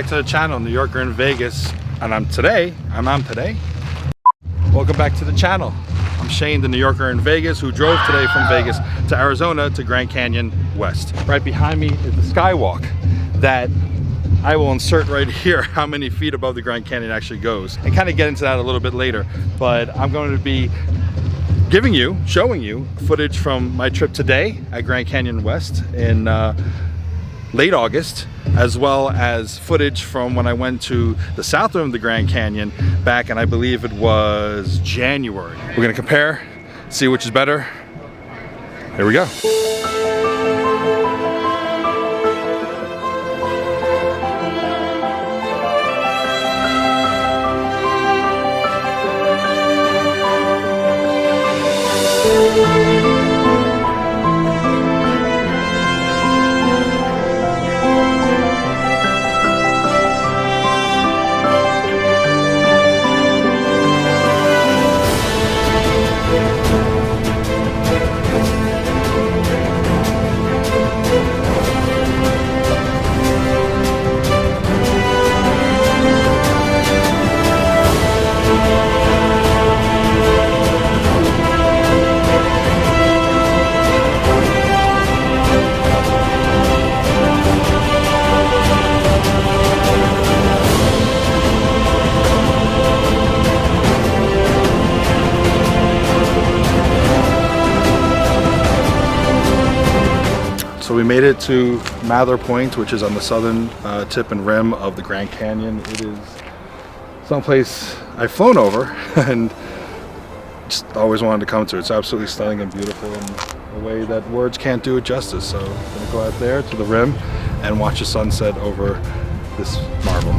back to the channel, New Yorker in Vegas, and I'm today. Welcome back to the channel. I'm Shane, the New Yorker in Vegas, who drove today from Vegas to Arizona to Grand Canyon West. Right behind me is the skywalk that I will insert right here how many feet above the Grand Canyon actually goes, and kind of get into that a little bit later. But I'm going to be showing you footage from my trip today at Grand Canyon West in late August, as well as footage from when I went to the south rim of the Grand Canyon back in, I believe it was January. We're gonna compare, see which is better. Here we go. So we made it to Mather Point, which is on the southern tip and rim of the Grand Canyon. It is someplace I've flown over and just always wanted to come to. It's absolutely stunning and beautiful in a way that words can't do it justice. So I'm gonna go out there to the rim and watch the sunset over this marble.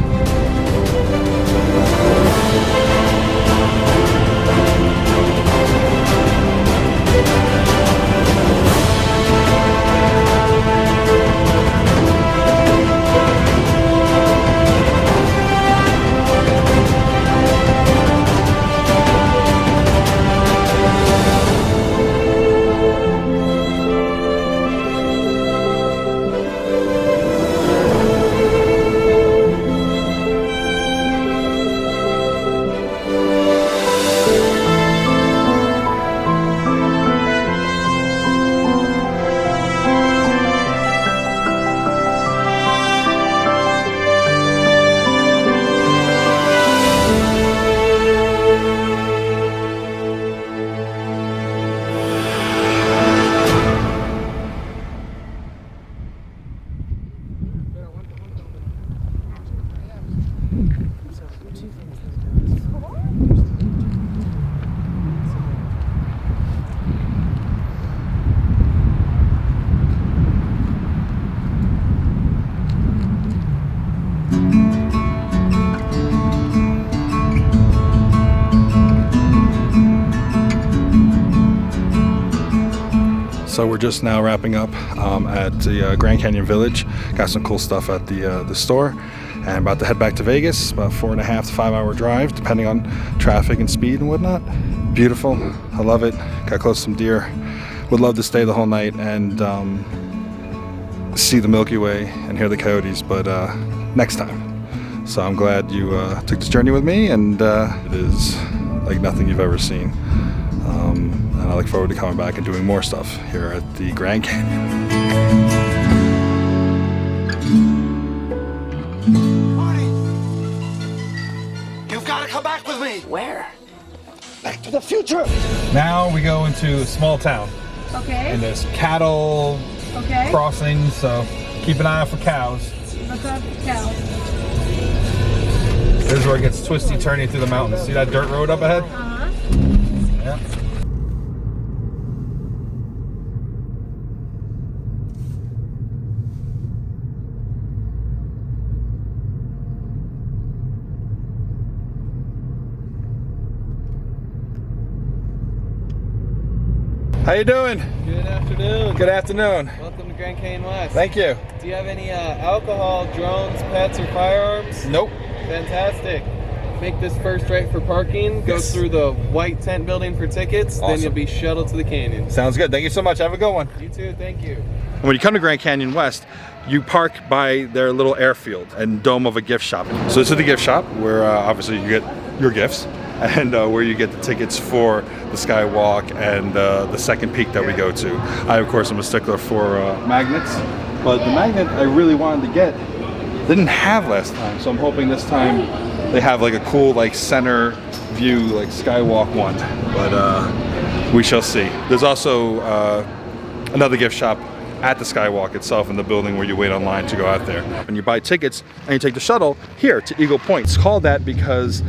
So we're just now wrapping up at the Grand Canyon Village. Got some cool stuff at the store, and about to head back to Vegas. About 4.5 to 5 hour drive, depending on traffic and speed and whatnot. Beautiful, I love it. Got close to some deer. Would love to stay the whole night and see the Milky Way and hear the coyotes, but next time. So I'm glad you took this journey with me, and it is like nothing you've ever seen. And I look forward to coming back and doing more stuff here at the Grand Canyon. Marty! You've got to come back with me! Where? Back to the future! Now we go into a small town. Okay. And there's cattle crossings, so keep an eye out for cows. Look out for cows. This is where it gets twisty turny through the mountains. See that dirt road up ahead? Yeah. How you doing? Good afternoon. Good afternoon. Welcome to Grand Canyon West. Thank you. Do you have any alcohol, drones, pets, or firearms? Nope. Fantastic. Make this first right for parking. Go through the white tent building for tickets. Awesome. Then you'll be shuttled to the canyon. Sounds good. Thank you so much. Have a good one. You too. Thank you. And when you come to Grand Canyon West, you park by their little airfield and dome of a gift shop. So this is the gift shop where obviously you get your gifts, and where you get the tickets for the Skywalk and the second peak that we go to. I, of course, am a stickler for magnets, but the magnet I really wanted to get didn't have last time, so I'm hoping this time they have like a cool like center view like Skywalk one, but we shall see. There's also another gift shop at the Skywalk itself in the building where you wait online to go out there. When you buy tickets and you take the shuttle here to Eagle Point, it's called that because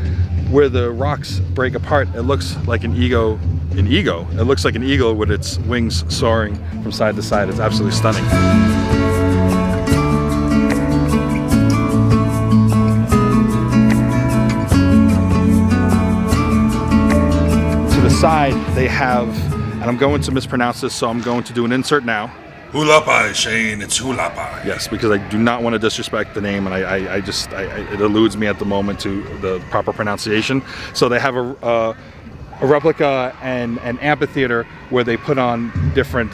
where the rocks break apart, it looks like an eagle. It looks like an eagle with its wings soaring from side to side. It's absolutely stunning. To the side, they have, and I'm going to mispronounce this, so I'm going to do an insert now. Hulapai, Shane, it's Hulapai. Yes, because I do not want to disrespect the name, and it eludes me at the moment to the proper pronunciation. So they have a replica and an amphitheater where they put on different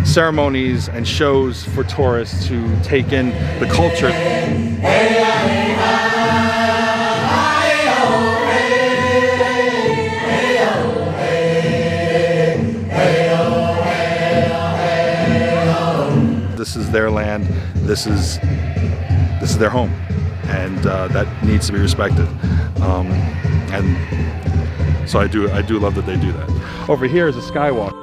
ceremonies and shows for tourists to take in the culture. This is their land. This is their home, and that needs to be respected. And so I do love that they do that. Over here is a Skywalk.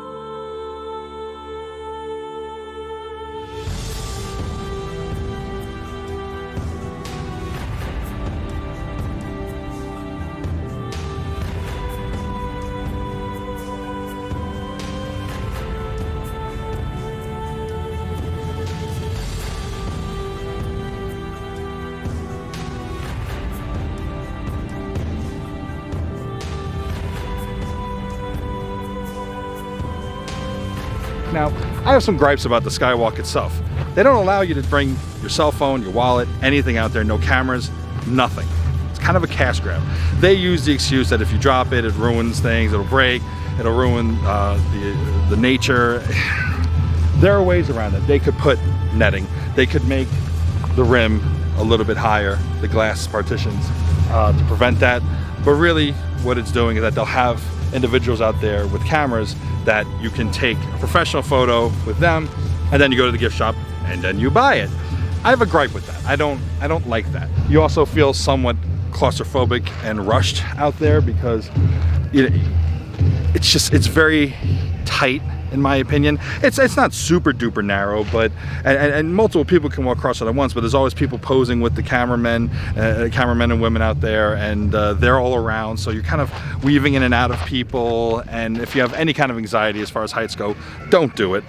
Now, I have some gripes about the Skywalk itself. They don't allow you to bring your cell phone, your wallet, anything out there, no cameras, nothing. It's kind of a cash grab. They use the excuse that if you drop it, it ruins things, it'll break, it'll ruin the nature. There are ways around it. They could put netting. They could make the rim a little bit higher, the glass partitions, to prevent that. But really, what it's doing is that they'll have individuals out there with cameras that you can take a professional photo with them, and then you go to the gift shop and then you buy it. I have a gripe with that. I don't like that. You also feel somewhat claustrophobic and rushed out there because it's very tight, in my opinion. It's not super duper narrow, but and multiple people can walk across it at once, but there's always people posing with the cameramen and women out there, and they're all around, so you're kind of weaving in and out of people. And if you have any kind of anxiety as far as heights go, don't do it,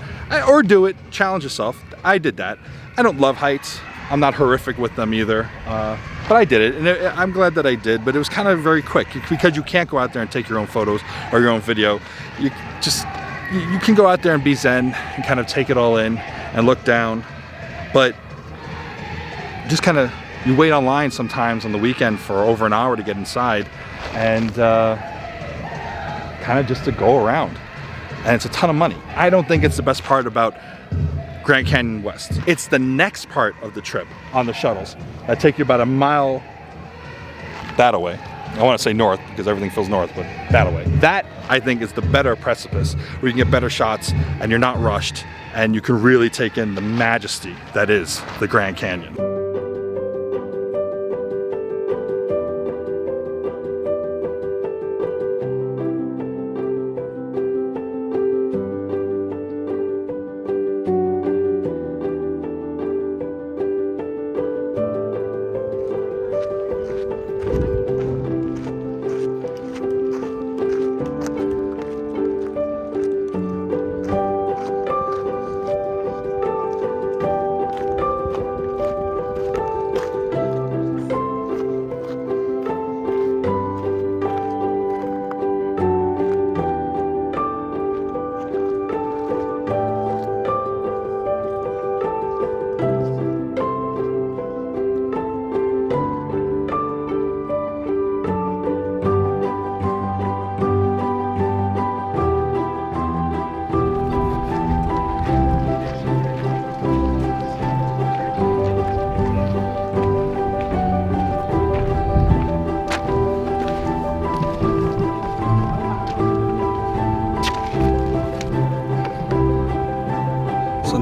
or do it, challenge yourself. I did that. I don't love heights. I'm not horrific with them either, but I did it, and I'm glad that I did. But it was kind of very quick because you can't go out there and take your own photos or your own video. You can go out there and be zen and kind of take it all in and look down, but just kind of, you wait online sometimes on the weekend for over an hour to get inside, and kind of just to go around, and it's a ton of money. I don't think it's the best part about Grand Canyon West. It's the next part of the trip on the shuttles that take you about a mile that way. I want to say north because everything feels north, but that way. That, I think, is the better precipice where you can get better shots and you're not rushed and you can really take in the majesty that is the Grand Canyon.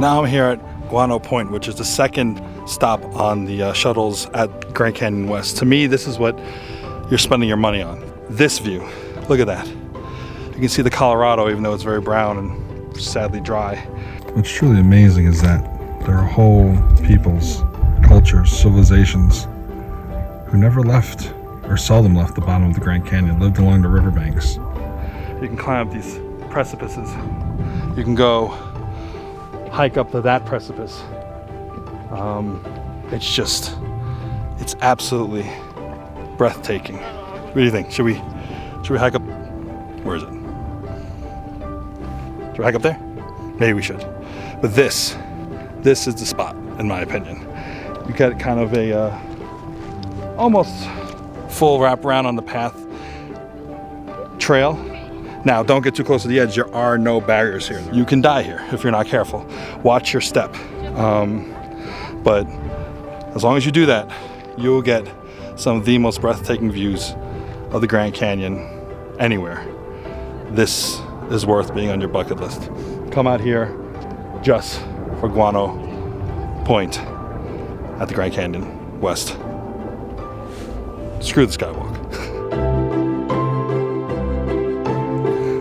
now I'm here at Guano Point, which is the second stop on the shuttles at Grand Canyon West. To me, this is what you're spending your money on. This view, look at that. You can see the Colorado, even though it's very brown and sadly dry. What's truly amazing is that there are whole peoples, cultures, civilizations who never left or seldom left the bottom of the Grand Canyon, lived along the riverbanks. You can climb up these precipices. You can go hike up to that precipice. It's absolutely breathtaking. What do you think? Should we hike up? Where is it? Should we hike up there? Maybe we should. But this is the spot, in my opinion. You get kind of a almost full wraparound on the path trail. Now, don't get too close to the edge. There are no barriers here. You can die here if you're not careful. Watch your step. But as long as you do that, you will get some of the most breathtaking views of the Grand Canyon anywhere. This is worth being on your bucket list. Come out here just for Guano Point at the Grand Canyon West. Screw the skywalk.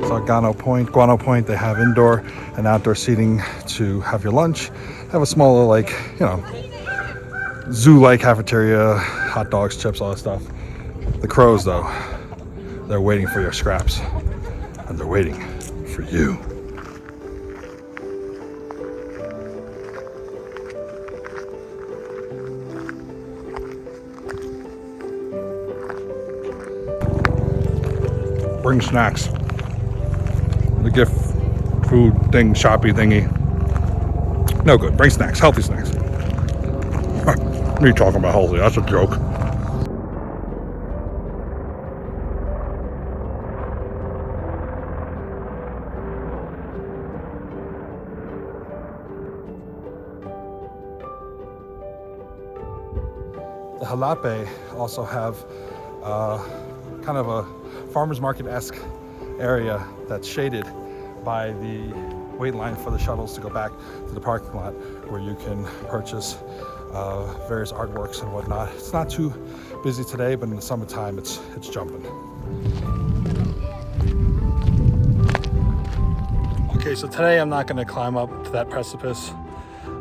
So at Guano Point, they have indoor and outdoor seating to have your lunch. They have a small little, like, you know, zoo-like cafeteria, hot dogs, chips, all that stuff. The crows, though, they're waiting for your scraps, and they're waiting for you. Bring snacks. The gift food thing, shoppy thingy. No good. Bring snacks, healthy snacks. What are you talking about healthy? That's a joke. The Jalapa also have kind of a farmer's market-esque area that's shaded by the wait line for the shuttles to go back to the parking lot, where you can purchase various artworks and whatnot. It's not too busy today, but in the summertime it's jumping. Okay, so today I'm not going to climb up to that precipice.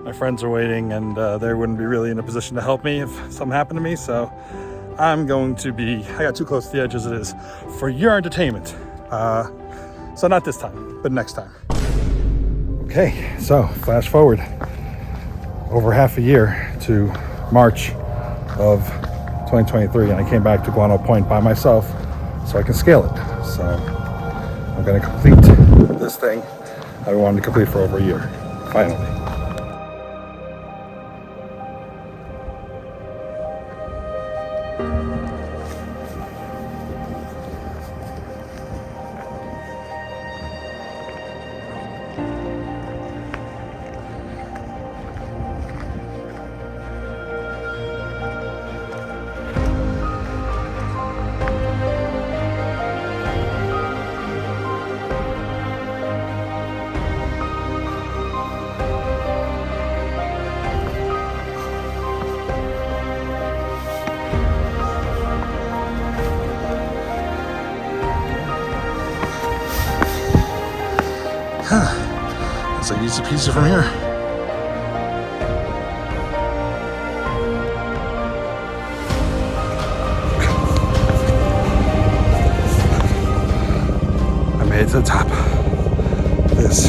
My friends are waiting, and they wouldn't be really in a position to help me if something happened to me, so I'm going to be, I got too close to the edge as it is, for your entertainment. So not this time, but next time. Okay, so flash forward over half a year to March of 2023, and I came back to Guano Point by myself so I can scale it. So I'm gonna complete this thing I wanted to complete for over a year, finally. It's like easy peasy from here. I made it to the top. This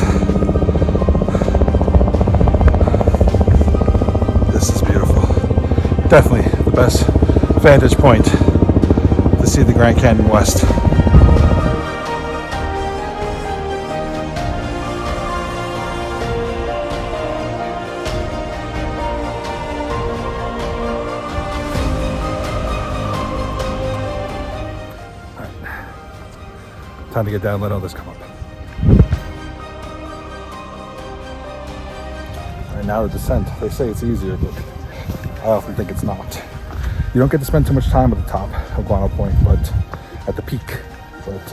is beautiful. Definitely the best vantage point to see the Grand Canyon West. Time to get down and let others come up. All right, now the descent. They say it's easier, but I often think it's not. You don't get to spend too much time at the top of Guano Point, but at the peak. But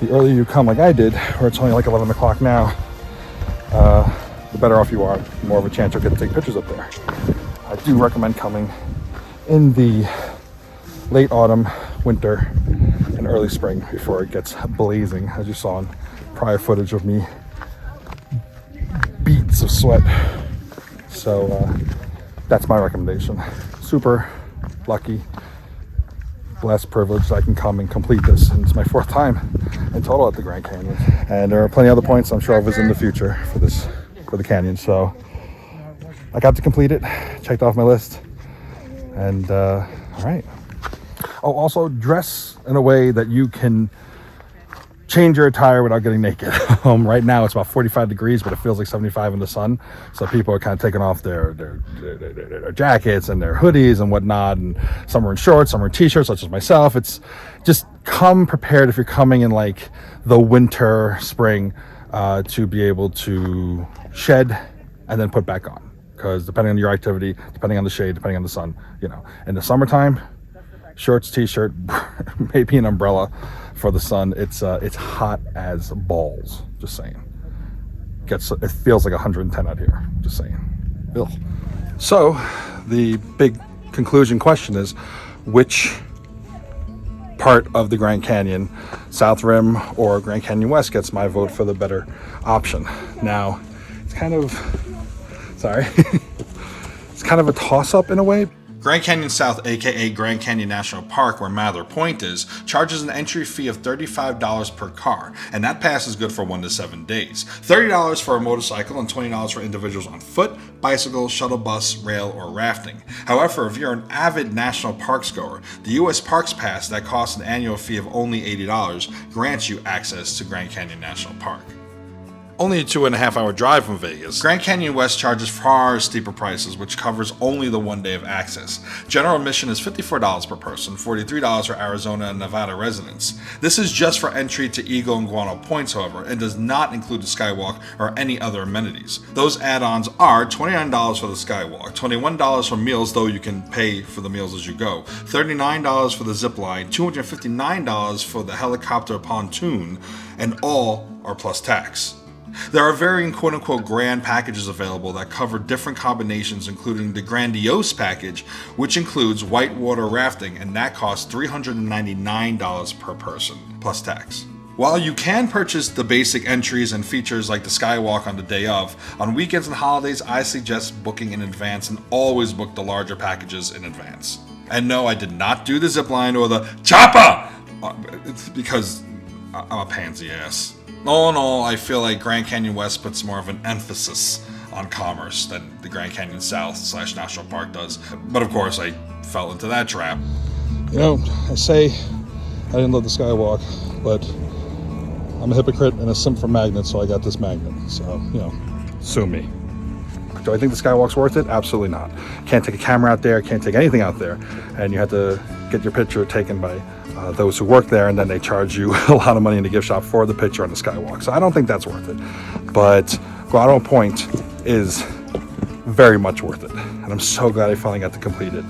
the earlier you come, like I did, where it's only like 11 o'clock now, the better off you are, the more of a chance you'll get to take pictures up there. I do recommend coming in the late autumn, winter, and early spring before it gets blazing, as you saw in prior footage of me beads of sweat. So that's my recommendation. Super lucky, blessed, privileged I can come and complete this, and it's my 4th time in total at the Grand Canyon, and there are plenty of other points I'm sure I'll visit in the future for the canyon. So I got to complete it, checked off my list, and all right. Oh, also dress in a way that you can change your attire without getting naked. Right now it's about 45 degrees, but it feels like 75 in the sun. So people are kind of taking off their jackets and their hoodies and whatnot. And some are in shorts, some are in t-shirts, such as myself. It's just come prepared if you're coming in like the winter, spring, to be able to shed and then put back on. Because depending on your activity, depending on the shade, depending on the sun, you know, in the summertime, shorts, t-shirt, maybe an umbrella for the sun. It's hot as balls, just saying. It feels like 110 out here, just saying. Ugh. So the big conclusion question is, which part of the Grand Canyon, South Rim or Grand Canyon West, gets my vote for the better option? Now, it's kind of, sorry, it's kind of a toss-up in a way. Grand Canyon South, aka Grand Canyon National Park, where Mather Point is, charges an entry fee of $35 per car, and that pass is good for 1 to 7 days. $30 for a motorcycle and $20 for individuals on foot, bicycle, shuttle bus, rail, or rafting. However, if you're an avid national parks goer, the U.S. Parks Pass that costs an annual fee of only $80 grants you access to Grand Canyon National Park. Only a 2.5-hour drive from Vegas, Grand Canyon West charges far steeper prices, which covers only the 1 day of access. General admission is $54 per person, $43 for Arizona and Nevada residents. This is just for entry to Eagle and Guano Points, however, and does not include the Skywalk or any other amenities. Those add-ons are $29 for the Skywalk, $21 for meals, though you can pay for the meals as you go, $39 for the zip line, $259 for the helicopter pontoon, and all are plus tax. There are varying quote-unquote grand packages available that cover different combinations, including the Grandiose package, which includes whitewater rafting, and that costs $399 per person, plus tax. While you can purchase the basic entries and features like the Skywalk on the day of, on weekends and holidays I suggest booking in advance, and always book the larger packages in advance. And no, I did not do the zipline or the chopper! It's because I'm a pansy ass. All in all, I feel like Grand Canyon West puts more of an emphasis on commerce than the Grand Canyon South / National Park does. But of course, I fell into that trap. You know, I say I didn't love the Skywalk, but I'm a hypocrite and a simp for magnets, so I got this magnet. So, you know, sue me. Do I think the Skywalk's worth it? Absolutely not. Can't take a camera out there, can't take anything out there, and you have to get your picture taken by those who work there, and then they charge you a lot of money in the gift shop for the picture on the Skywalk. So I don't think that's worth it. But Guano Point is very much worth it, and I'm so glad I finally got to complete it.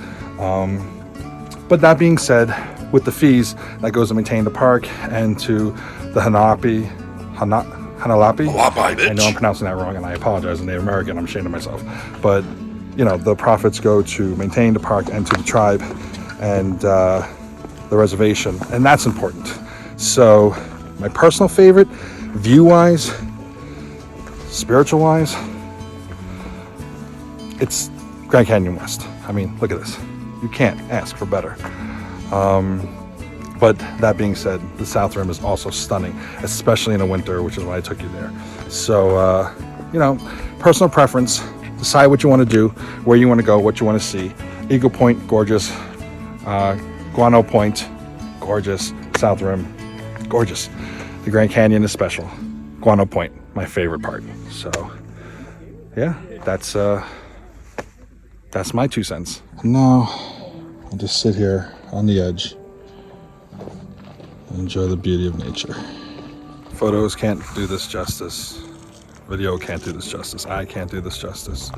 But that being said, with the fees that goes to maintain the park and to the Hanalapi, I know I'm pronouncing that wrong, and I apologize in Native American. I'm ashamed of myself. But you know, the profits go to maintain the park and to the tribe and the reservation, and that's important. So my personal favorite, view-wise, spiritual-wise, it's Grand Canyon West. I mean, look at this. You can't ask for better. But that being said, the South Rim is also stunning, especially in the winter, which is why I took you there. So, you know, personal preference. Decide what you want to do, where you want to go, what you want to see. Eagle Point, gorgeous. Guano Point, gorgeous. South Rim, gorgeous. The Grand Canyon is special. Guano Point, my favorite part. So, yeah, that's my 2 cents. And now, I'll just sit here on the edge and enjoy the beauty of nature. Photos can't do this justice. Video can't do this justice. I can't do this justice.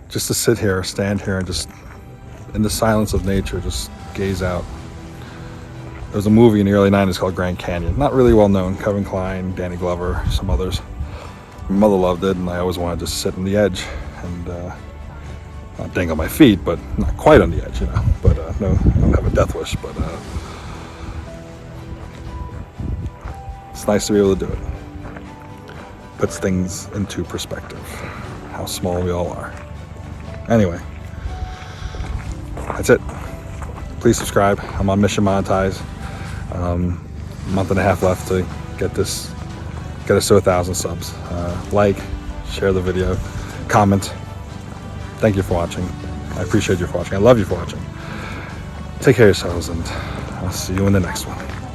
Just to sit here, stand here, and just in the silence of nature, just gaze out. There was a movie in the early 90s called Grand Canyon. Not really well known. Kevin Kline, Danny Glover, some others. My mother loved it, and I always wanted to sit on the edge and not dangle my feet, but not quite on the edge, you know. But no, I don't have a death wish, but it's nice to be able to do it. Puts things into perspective, how small we all are. Anyway, that's it. Please subscribe. I'm on mission monetize. A month and a half left to get us to 1,000 subs. Like, share the video, comment. Thank you for watching. I appreciate you for watching. I love you for watching. Take care of yourselves, and I'll see you in the next one.